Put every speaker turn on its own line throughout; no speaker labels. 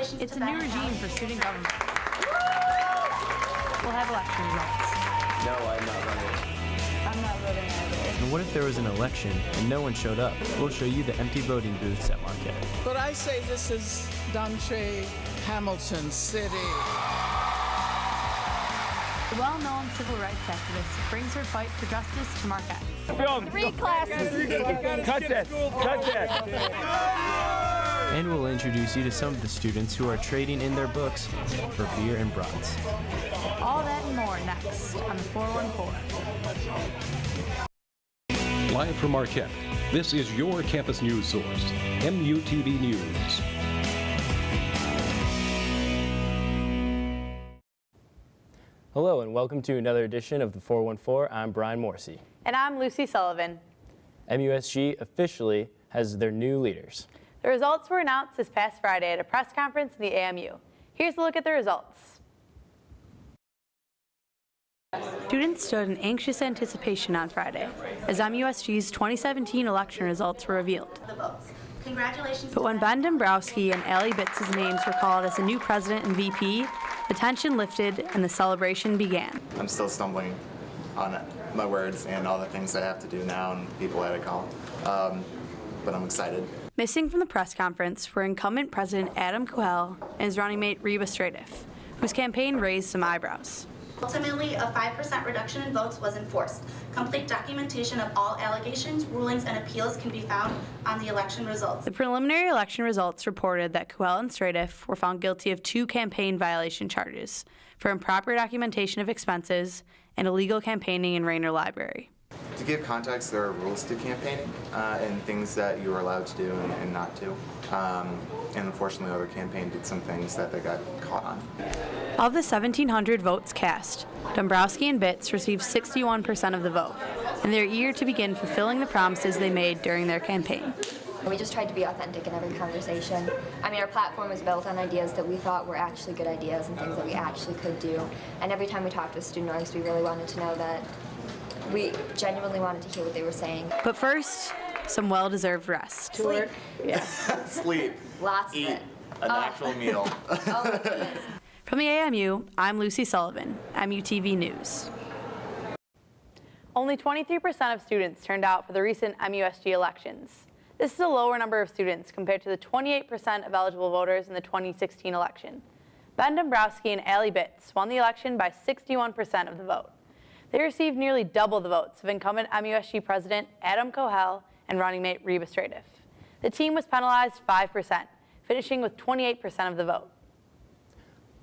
Congratulations
It's
to
a
Ben
new
and
regime
Allie.
for student government. We'll have election results.
No, I'm not running.
I'm not voting either.
And what if there was an election and no one showed up? We'll show you the empty voting booths at Marquette.
But I say this is Dante Hamilton City.
The well-known civil rights activist brings her fight for justice to Marquette.
Three classes.
Cut that.
And we'll introduce you to some of the students who are trading in their books for beer and brats.
All that and more next on the 414.
Live from Marquette, this is your campus news source, MUTV News.
Hello and welcome to another edition of the 414. I'm Brian Morsey.
And I'm Lucy Sullivan.
MUSG officially has their new leaders.
The results were announced this past Friday at a press conference in the AMU. Here's a look at the results.
Students stood in anxious anticipation on Friday as MUSG's 2017 election results were revealed.
The votes. Congratulations.
But when Ben Dombrowski and Allie Bitts' names were called as the new president and VP, the tension lifted and the celebration began.
I'm still stumbling on my words and all the things I have to do now and people I had to call. But I'm excited.
Missing from the press conference were incumbent President Adam Kohel and his running mate Reba Stradiff, whose campaign raised some eyebrows.
Ultimately, a 5% reduction in votes was enforced. Complete documentation of all allegations, rulings, and appeals can be found on the election results.
The preliminary election results reported that Kohel and Stradiff were found guilty of 2 campaign violation charges for improper documentation of expenses and illegal campaigning in Rayner Library.
To give context, there are rules to campaigning and things that you are allowed to do and not to. And unfortunately, our campaign did some things that they got caught on.
Of the 1,700 votes cast, Dombrowski and Bitts received 61% of the vote, and they're eager to begin fulfilling the promises they made during their campaign.
We just tried to be authentic in every conversation. I mean, our platform was built on ideas that we thought were actually good ideas and things that we actually could do. And every time we talked with student orgs, we really wanted to know that we genuinely wanted to hear what they were saying.
But first, some well-deserved rest.
Sleep.
Yeah.
Sleep.
Lots
Eat.
of it.
An actual meal.
Oh my goodness.
From the AMU, I'm Lucy Sullivan, MUTV News.
Only 23% of students turned out for the recent MUSG elections. This is a lower number of students compared to the 28% of eligible voters in the 2016 election. Ben Dombrowski and Allie Bitts won the election by 61% of the vote. They received nearly double the votes of incumbent MUSG President Adam Kohel and running mate Reba Stradiff. The team was penalized 5%, finishing with 28% of the vote.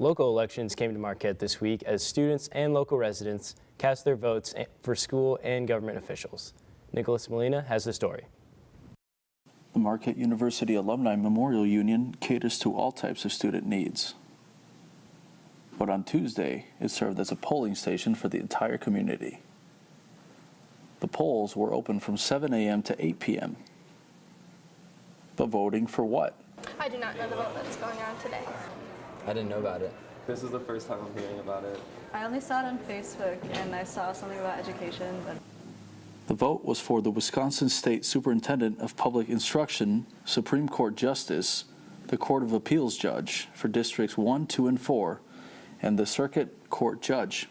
Local elections came to Marquette this week as students and local residents cast their votes for school and government officials. Nicholas Molina has the story.
The Marquette University Alumni Memorial Union caters to all types of student needs. But on Tuesday, it served as a polling station for the entire community. The polls were open from 7 a.m. to 8 p.m. But voting for what?
I do not know the vote that's going on today.
I didn't know about it.
This is the first time I'm hearing about it.
I only saw it on Facebook and I saw something about education. But
The vote was for the Wisconsin State Superintendent of Public Instruction, Supreme Court Justice, the Court of Appeals Judge for Districts 1, 2, and 4, and the Circuit Court Judge.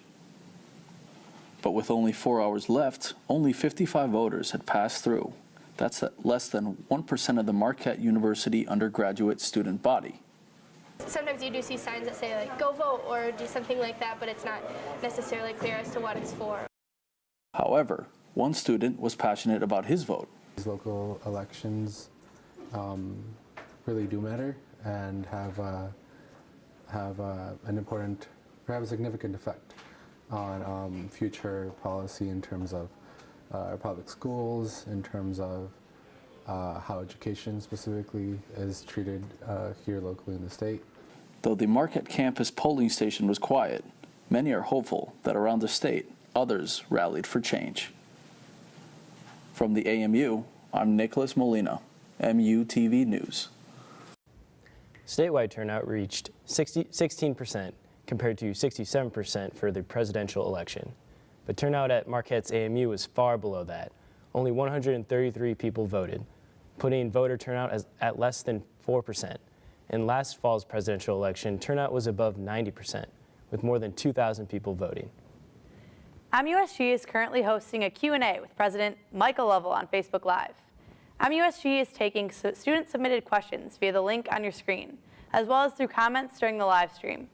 But with only 4 hours left, only 55 voters had passed through. That's less than 1% of the Marquette University undergraduate student body.
Sometimes you do see signs that say, like, go vote or do something like that, but it's not necessarily clear as to what it's for.
However, one student was passionate about his vote.
These local elections really do matter and have an important, or have a significant effect on future policy in terms of our public schools, in terms of how education specifically is treated here locally in the state.
Though the Marquette campus polling station was quiet, many are hopeful that around the state, others rallied for change. From the AMU, I'm Nicholas Molina, MUTV News.
Statewide turnout reached 16% compared to 67% for the presidential election. But turnout at Marquette's AMU was far below that. Only 133 people voted, putting voter turnout at less than 4%. In last fall's presidential election, turnout was above 90%, with more than 2,000 people voting.
MUSG is currently hosting a Q&A with President Michael Lovell on Facebook Live. MUSG is taking student-submitted questions via the link on your screen, as well as through comments during the live stream.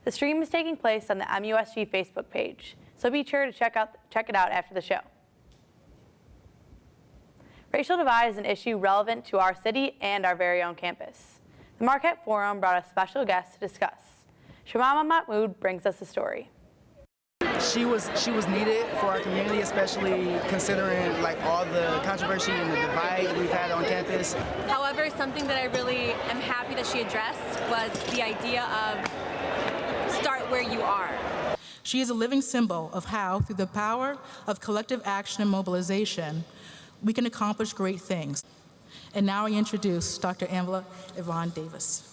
The stream is taking place on the MUSG Facebook page, so be sure to check it out after the show. Racial divide is an issue relevant to our city and our very own campus. The Marquette Forum brought a special guest to discuss. Shamama Mahmood brings us the story.
She was needed for our community, especially considering like all the controversy and the divide we've had on campus.
However, something that I really am happy that she addressed was the idea of start where you are.
She is a living symbol of how, through the power of collective action and mobilization, we can accomplish great things. And now I introduce Dr. Angela Yvonne Davis.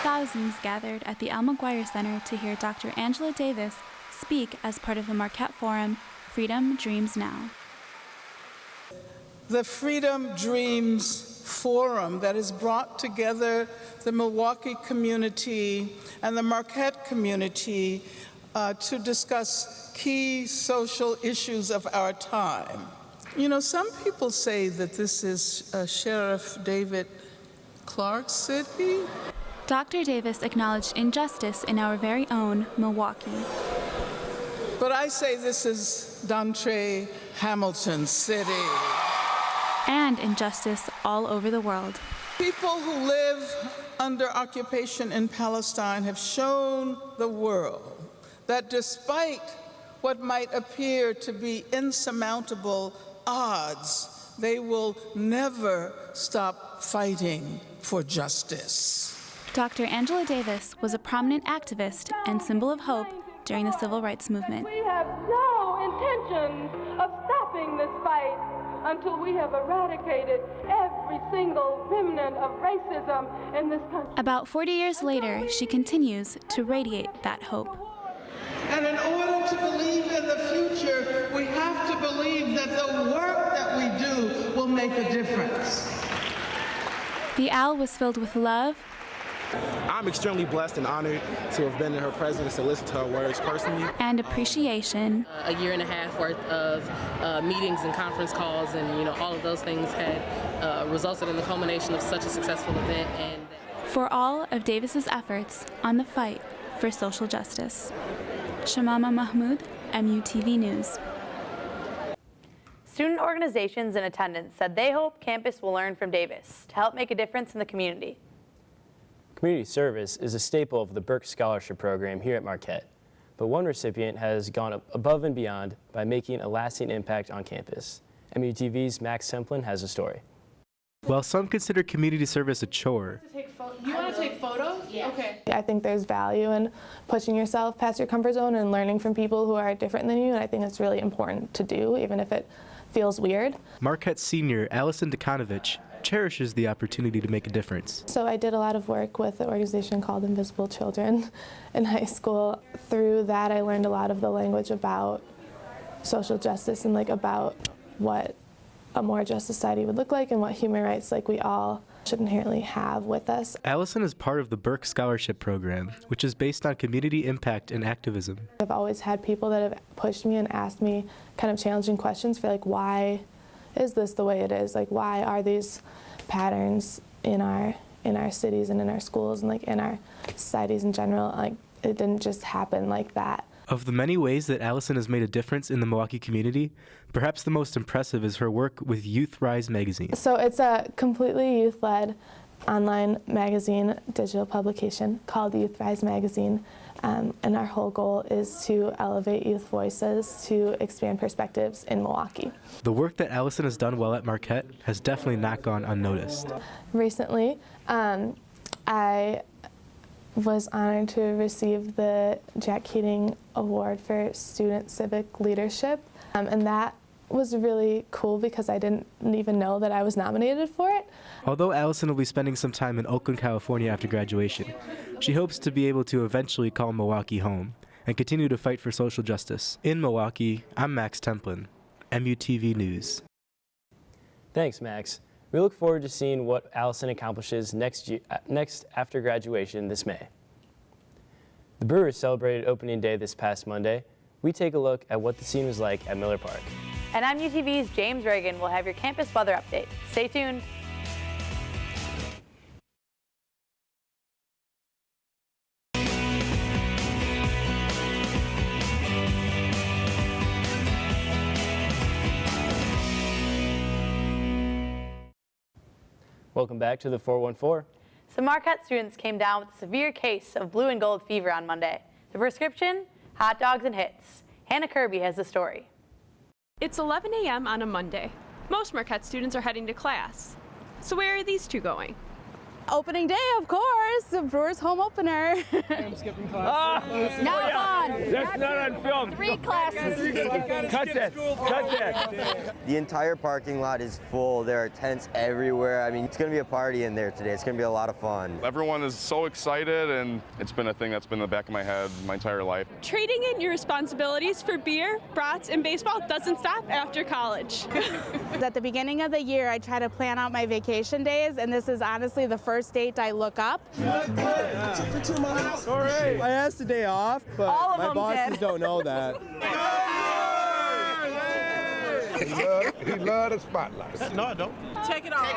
Thousands gathered at the Al McGuire Center to hear Dr. Angela Davis speak as part of the Marquette Forum, Freedom Dreams Now.
The Freedom Dreams Forum that has brought together the Milwaukee community and the Marquette community to discuss key social issues of our time. You know, some people say that this is Sheriff David Clark's city.
Dr. Davis acknowledged injustice in our very own Milwaukee.
But I say this is Dontre Hamilton's city.
And injustice all over the world.
People who live under occupation in Palestine have shown the world that despite what might appear to be insurmountable odds, they will never stop fighting for justice.
Dr. Angela Davis was a prominent activist and symbol of hope during the civil rights movement.
We have no intention of stopping this fight until we have eradicated every single remnant of racism in this country.
About 40 years later, she continues to radiate that hope.
And in order to believe in the future, we have to believe that the work that we do will make a difference.
The Al was filled with love.
I'm extremely blessed and honored to have been in her presence and listened to her words personally.
And appreciation.
A year and a half worth of meetings and conference calls and all of those things had resulted in the culmination of such a successful event. And
for all of Davis's efforts on the fight for social justice. Shamama Mahmood, MUTV News.
Student organizations in attendance said they hope campus will learn from Davis to help make a difference in the community.
Community service is a staple of the Burke Scholarship Program here at Marquette, but one recipient has gone above and beyond by making a lasting impact on campus. MUTV's Max Semplin has a story.
While some consider community service a chore,
You want to take photos? Yeah. Okay.
I think there's value in pushing yourself past your comfort zone and learning from people who are different than you, and I think it's really important to do, even if it feels weird.
Marquette senior Allison Dekanovich cherishes the opportunity to make a difference.
So I did a lot of work with an organization called Invisible Children in high school. Through that, I learned a lot of the language about social justice and about what a more just society would look like and what human rights we all should inherently have with us.
Allison is part of the Burke Scholarship Program, which is based on community impact and activism.
I've always had people that have pushed me and asked me kind of challenging questions for why is this the way it is? Why are these patterns in our cities and in our schools and in our societies in general? It didn't just happen like that.
Of the many ways that Allison has made a difference in the Milwaukee community, perhaps the most impressive is her work with Youth Rise magazine.
So it's a completely youth-led online magazine, digital publication called Youth Rise magazine, and our whole goal is to elevate youth voices to expand perspectives in Milwaukee.
The work that Allison has done well at Marquette has definitely not gone unnoticed.
Recently, I was honored to receive the Jack Keating Award for Student Civic Leadership, and that was really cool because I didn't even know that I was nominated for it.
Although Allison will be spending some time in Oakland, California after graduation, she hopes to be able to eventually call Milwaukee home and continue to fight for social justice. In Milwaukee, I'm Max Templin, MUTV News.
Thanks, Max. We look forward to seeing what Allison accomplishes next after graduation this May. The Brewers celebrated opening day this past Monday. We take a look at what the scene was like at Miller Park.
And MUTV's James Reagan will have your campus weather update. Stay tuned.
Welcome back to the 414.
Some Marquette students came down with a severe case of blue and gold fever on Monday. The prescription? Hot dogs and hits. Hannah Kirby has the story.
It's 11 a.m. on a Monday. Most Marquette students are heading to class. So where are these two going?
Opening day, of course. The Brewers home opener.
I'm skipping class.
Not fun.
That's not on film.
3 classes.
Cut that. Cut that.
The entire parking lot is full. There are tents everywhere. I mean, it's going to be a party in there today. It's going to be a lot of fun.
Everyone is so excited, and it's been a thing that's been in the back of my head my entire life.
Trading in your responsibilities for beer, brats, and baseball doesn't stop after college.
At the beginning of the year, I try to plan out my vacation days, and this is honestly the first date I look up.
I asked the day off, but my bosses don't know that.
He love the spotlight.
No, I don't.
Take it off.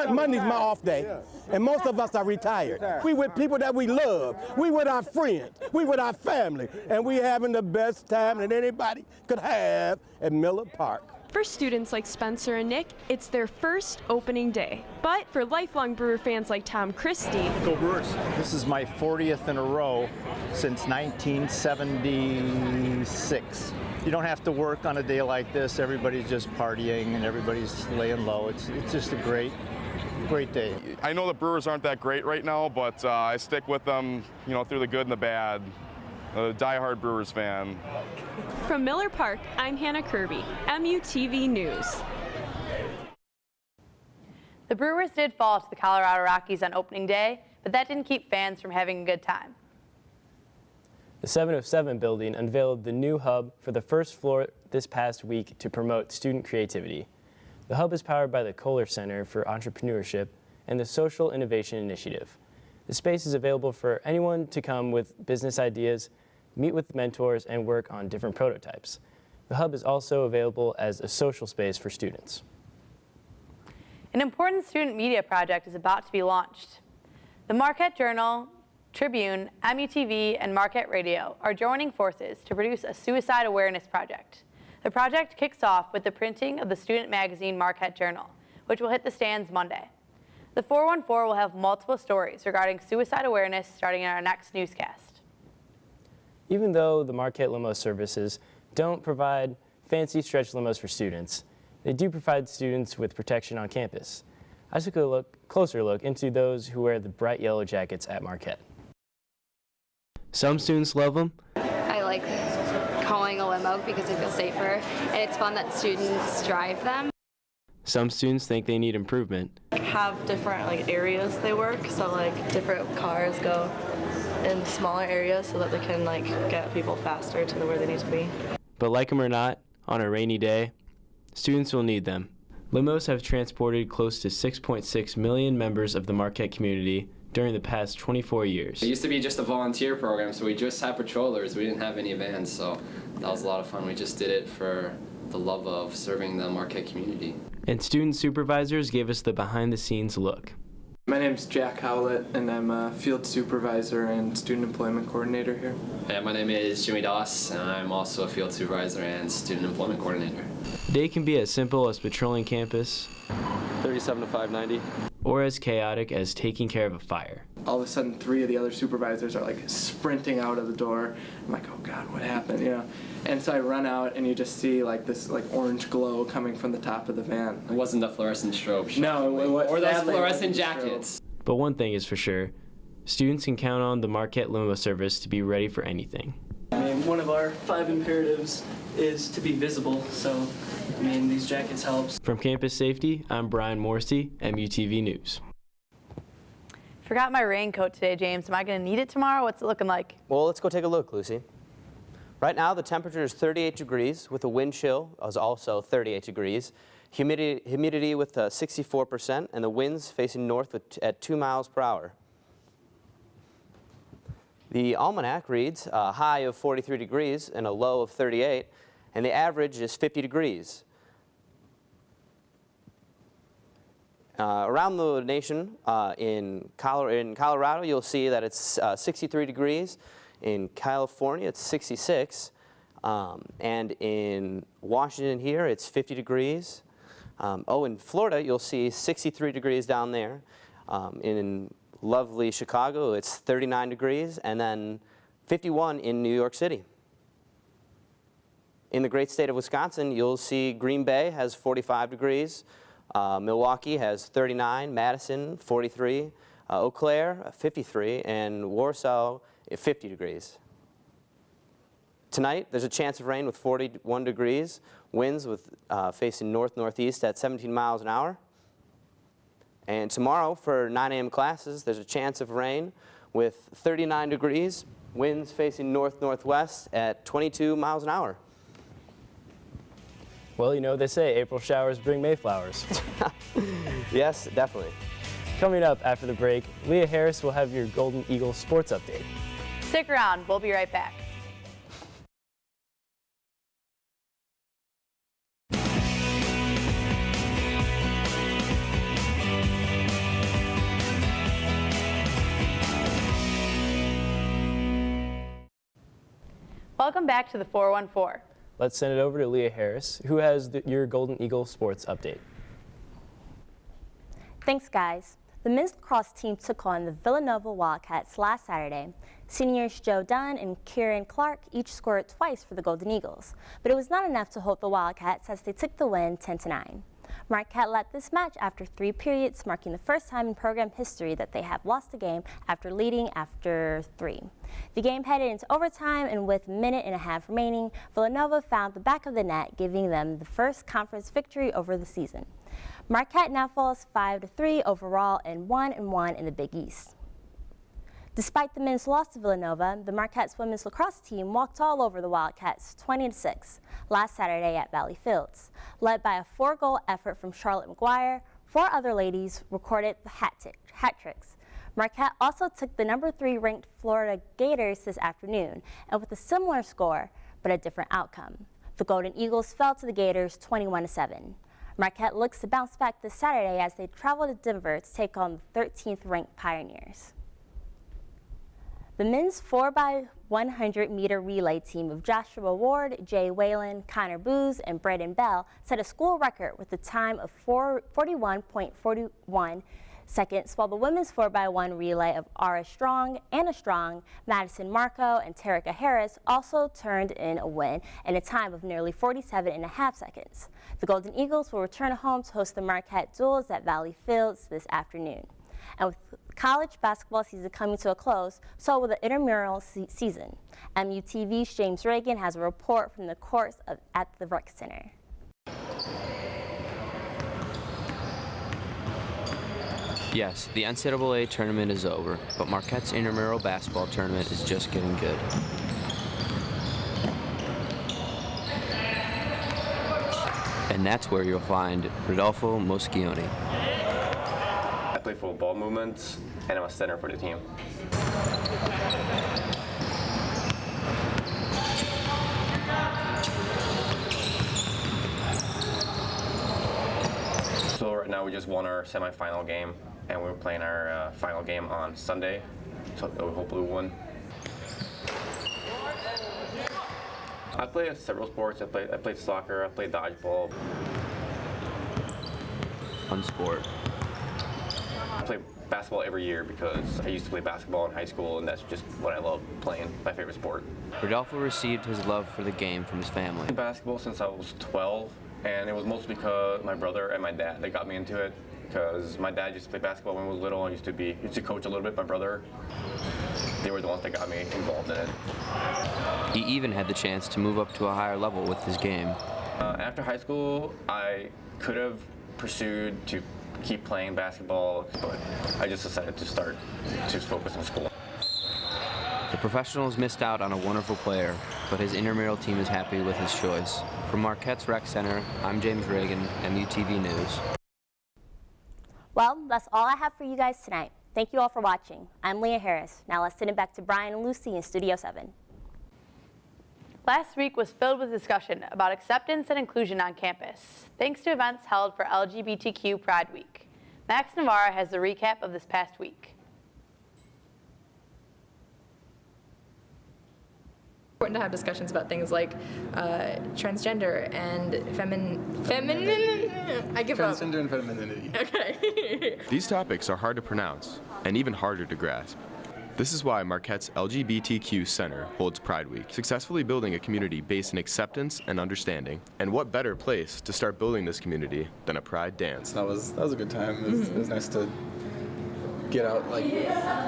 Monday's my off day, and most of us are retired. We with people that we love. We with our friends. We with our family, and we having the best time that anybody could have at Miller Park.
For students like Spencer and Nick, it's their first opening day. But for lifelong Brewer fans like Tom Christie,
Go Brewers. This is my 40th in a row since 1976. You don't have to work on a day like this. Everybody's just partying and everybody's laying low. It's just a great day.
I know the Brewers aren't that great right now, but I stick with them, through the good and the bad. A diehard Brewers fan.
From Miller Park, I'm Hannah Kirby, MUTV News.
The Brewers did fall to the Colorado Rockies on opening day, but that didn't keep fans from having a good time.
The 707 building unveiled the new hub for the first floor this past week to promote student creativity. The hub is powered by the Kohler Center for Entrepreneurship and the Social Innovation Initiative. The space is available for anyone to come with business ideas, meet with mentors, and work on different prototypes. The hub is also available as a social space for students.
An important student media project is about to be launched. The Marquette Journal, Tribune, MUTV, and Marquette Radio are joining forces to produce a suicide awareness project. The project kicks off with the printing of the student magazine Marquette Journal, which will hit the stands Monday. The 414 will have multiple stories regarding suicide awareness starting in our next newscast.
Even though the Marquette limo services don't provide fancy stretch limos for students, they do provide students with protection on campus. I took a closer look into those who wear the bright yellow jackets at Marquette.
Some students love them.
I like calling a limo because I feel safer, and it's fun that students drive them.
Some students think they need improvement.
Have different areas they work, so different cars go in smaller areas so that they can get people faster to where they need to be.
But like them or not, on a rainy day, students will need them. Limos have transported close to 6.6 million members of the Marquette community during the past 24 years.
It used to be just a volunteer program, so we just had patrollers. We didn't have any vans, so that was a lot of fun. We just did it for the love of serving the Marquette community.
And student supervisors gave us the behind-the-scenes look.
My name's Jack Howlett, and I'm a field supervisor and student employment coordinator here.
Yeah, my name is Jimmy Doss, and I'm also a field supervisor and student employment coordinator.
Day can be as simple as patrolling campus,
37 to 590.
or as chaotic as taking care of a fire.
All of a sudden, 3 of the other supervisors are sprinting out of the door. I'm like, oh God, what happened? And so I run out, and you just see this orange glow coming from the top of the van.
It wasn't the fluorescent strobe.
No, it was.
Or those fluorescent jackets.
But one thing is for sure, students can count on the Marquette limo service to be ready for anything.
One of our 5 imperatives is to be visible, so these jackets help.
From Campus Safety, I'm Brian Morrissey, MUTV News.
Forgot my raincoat today, James. Am I going to need it tomorrow? What's it looking like?
Well, let's go take a look, Lucy.
Right now, the temperature is 38 degrees with a wind chill is also 38 degrees. Humidity with 64% and the winds facing north at 2 miles per hour. The almanac reads a high of 43 degrees and a low of 38, and the average is 50 degrees. Around the nation, in Colorado, you'll see that it's 63 degrees. In California, it's 66. And in Washington here, it's 50 degrees. In Florida, you'll see 63 degrees down there. In lovely Chicago, it's 39 degrees. And then 51 in New York City. In the great state of Wisconsin, you'll see Green Bay has 45 degrees. Milwaukee has 39, Madison 43, Eau Claire 53, and Warsaw 50 degrees. Tonight, there's a chance of rain with 41 degrees, winds with facing north-northeast at 17 miles an hour. And tomorrow, for 9 a.m. classes, there's a chance of rain with 39 degrees, winds facing north-northwest at 22 miles an hour.
Well, you know, they say April showers bring May flowers.
Yes, definitely.
Coming up after the break, Leah Harris will have your Golden Eagles sports update.
Stick around, we'll be right back. Welcome back to the 414.
Let's send it over to Leah Harris, who has your Golden Eagle sports update.
Thanks, guys. The men's lacrosse team took on the Villanova Wildcats last Saturday. Seniors Joe Dunn and Kieran Clark each scored twice for the Golden Eagles, but it was not enough to hold the Wildcats as they took the win 10-9. Marquette led this match after 3 periods, marking the first time in program history that they have lost a game after leading after 3. The game headed into overtime, and with a minute and a half remaining, Villanova found the back of the net, giving them the first conference victory over the season. Marquette now falls 5-3 overall and 1-1 in the Big East. Despite the men's loss to Villanova, the Marquette's women's lacrosse team walked all over the Wildcats 20-6 last Saturday at Valley Fields. Led by a 4-goal effort from Charlotte McGuire, 4 other ladies recorded the hat tricks. Marquette also took the number 3 ranked Florida Gators this afternoon, and with a similar score, but a different outcome. The Golden Eagles fell to the Gators 21-7. Marquette looks to bounce back this Saturday as they travel to Denver to take on the 13th ranked Pioneers. The men's 4x100 meter relay team of Joshua Ward, Jay Whalen, Connor Booz, and Braden Bell set a school record with a time of 41.41 seconds, while the women's 4x1 relay of Ara Strong, Anna Strong, Madison Marco, and Terica Harris also turned in a win in a time of nearly 47.5 seconds. The Golden Eagles will return home to host the Marquette Duels at Valley Fields this afternoon. And with college basketball season coming to a close, so will the intramural season. MUTV's James Reagan has a report from the courts at the Rec Center.
Yes, the NCAA tournament is over, but Marquette's intramural basketball tournament is just getting good. And that's where you'll find Rodolfo Moschioni.
I play for ball movements, and I'm a center for the team. So right now we just won our semifinal game, and we're playing our final game on Sunday, so we hopefully win. I play several sports. I played soccer, I played dodgeball.
Fun sport.
I play basketball every year because I used to play basketball in high school, and that's just what I love playing, my favorite sport.
Rodolfo received his love for the game from his family.
I played basketball since I was 12, and it was mostly because my brother and my dad, they got me into it. Because my dad used to play basketball when I was little. I used to coach a little bit. My brother, they were the ones that got me involved in it.
He even had the chance to move up to a higher level with his game.
After high school, I could have pursued to keep playing basketball, but I just decided to focus on school.
The
professionals missed out on a wonderful player, but his intramural team is happy with his choice. From Marquette's Rec Center, I'm James Reagan, MUTV News.
Well, that's all I have for you guys tonight. Thank you all for watching. I'm Leah Harris. Now let's send it back to Brian and Lucy in Studio 7.
Last week was filled with discussion about acceptance and inclusion on campus, thanks to events held for LGBTQ Pride Week. Max Navarra has the recap of this past week.
Important to have discussions about things like transgender and feminine. I give up.
Transgender and femininity.
Okay.
These topics are hard to pronounce and even harder to grasp. This is why Marquette's LGBTQ Center holds Pride Week, successfully building a community based in acceptance and understanding. And what better place to start building this community than a Pride dance?
That was a good time. It was nice to get out, like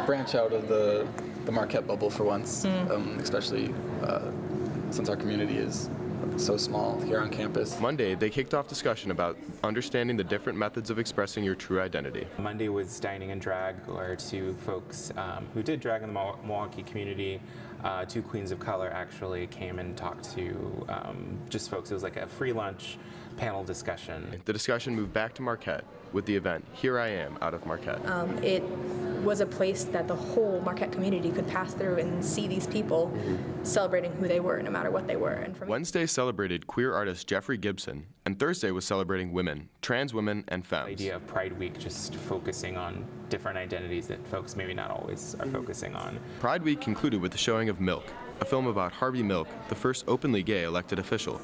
branch out of the Marquette bubble for once, especially since our community is so small here on campus.
Monday, they kicked off discussion about understanding the different methods of expressing your true identity.
Monday was Dining and Drag, where two folks who did drag in the Milwaukee community, two queens of color actually came and talked to just folks. It was like a free lunch panel discussion.
The discussion moved back to Marquette with the event Here I Am out of Marquette.
It was a place that the whole Marquette community could pass through and see these people celebrating who they were, no matter what they were. And
Wednesday celebrated queer artist Jeffrey Gibson, and Thursday was celebrating women, trans women, and femmes.
The idea of Pride Week just focusing on different identities that folks maybe not always are focusing on.
Pride Week concluded with the showing of Milk, a film about Harvey Milk, the first openly gay elected official.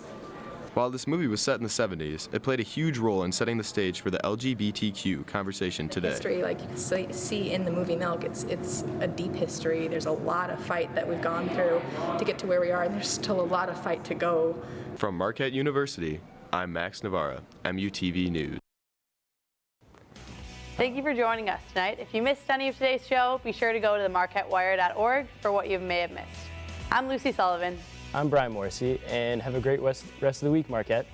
While this movie was set in the 70s, it played a huge role in setting the stage for the LGBTQ conversation today.
history, like you can see in the movie Milk, it's a deep history. There's a lot of fight that we've gone through to get to where we are, and there's still a lot of fight to go.
From Marquette University, I'm Max Navarra, MUTV News.
Thank you for joining us tonight. If you missed any of today's show, be sure to go to themarquettewire.org for what you may have missed. I'm Lucy Sullivan.
I'm Brian Morrissey, and have a great rest of the week, Marquette.